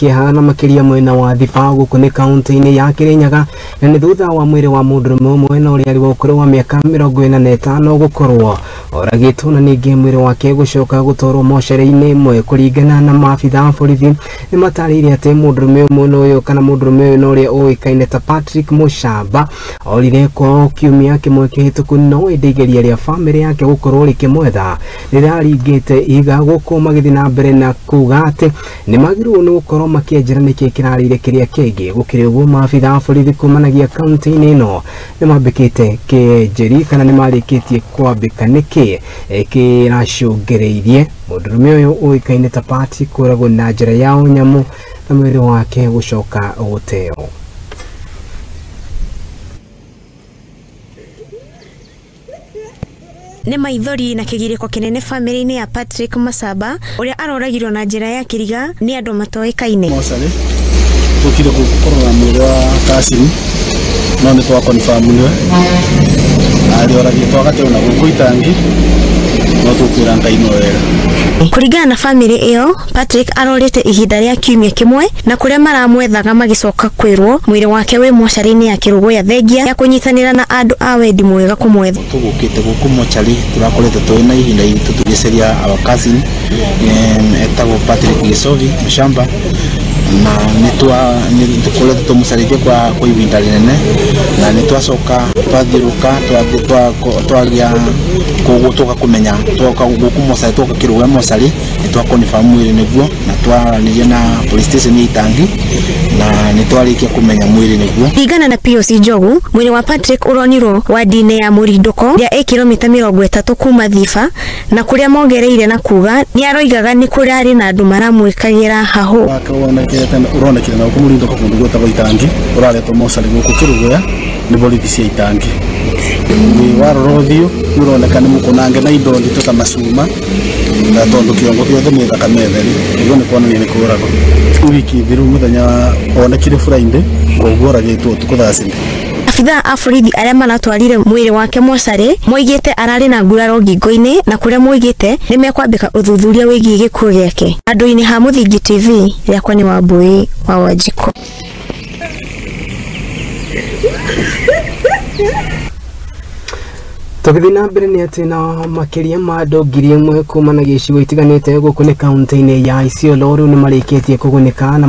kihana makiria mwena wa Thibago kune kaunti-ini ya Kirinyaga na ni thutha wa mwiri wa mundurume mwena uri ari ukuru wa miaka 45 gukorwo oragitwo na ningi mwiri wake gucoka gutorwo mosheri-ini imwe kuringana na maabitha a borithi ni matarire ati mundurume mwena uyu kana mundurume uyu no uri uikaine ta Patrick Mushamba orire ko kiumia kimwe kihituku no indigeria ria family yake gukorwo rikimwetha riraringite iga guko magithi na mbere na kuga ati ni magirwo ni gukorwo makienjera niki kirarire kiria kingi gukirigwo maabitha a borithi kumanagia kaunti-ini ino ni mambikite kienjeri kana ni marikitie kwambika niki kiracungereirie mundurume uyu uikaine ta Patrick kuragwo na njira ya unyamu na mwiri wake gucoka guteo. Ni maithori na kigiriko kinene family-ini ya Patrick Mushamba uria aroragirwo na njira ya kiriga ni andu matoikaine. Mosale tukire gukorora mwiri wa kasini no ni twa confirm niwe ali oragitwo agate una gukuitangi no tukira ngaino wega. Kuringana na family iyo Patrick arorete ihinda ria kiumia kimwe na kuria maramwethaga magicoka kwirwo mwiri wake wi moshari-ini ya Kirugo ya Thengia ya kunyitanira na andu a wendi mwega kumwetha. Tugukite guku mochari turakorete twina ihinda itu tugiceria our cousin etagwo Patrick Gisovi Mushamba na nitukolete tumucarithie kwa ivinda rinene na nitwacoka twathiruka twagia kugutuka kumenya twoka guku mochari twoka Kirugo mochari nitwakonifirm mwiri niguo na twaranirie na police station ya Itangi na nitwarikia kumenya mwiri niguo. Ringana na POC Njogu mwiri wa Patrick uronirwo wadi-ini ya Murindoko ya kilomita 30 kuma Thiba na kuria mongereire na kuga ni aroigaga ni kuri ari na andu maramwikagira haho. Uronekire na ku Murindoko kundu gwetagwo Itangi uraretwo mochari guku Kirugo ni borithi cia Itangi. Ni warorothiu uroneka ni mukunange na indo ndito ta macuma na tondu kiongo kiothe ni thakame theri uguo ni kuonania ni kurago wiki thiru muthenya onekire Friday ngogoragitwo tukuthacini. Abitha a borithi aria maratwarire mwiri wake mochari moigite arari na nguraro ngingo-ini na kuria moigite ni mekwambika uthuthuria wigie gikuo giake. Andu-ini ha Muthingi TV yakwa ni Wambui wa Wanjiko. Tugithi na mbere ni ati na makiria ma andu 1,000 kumana gicigo itiganite guku ni kaunti-ini ya Isiolo riu ni marikitie kugunika na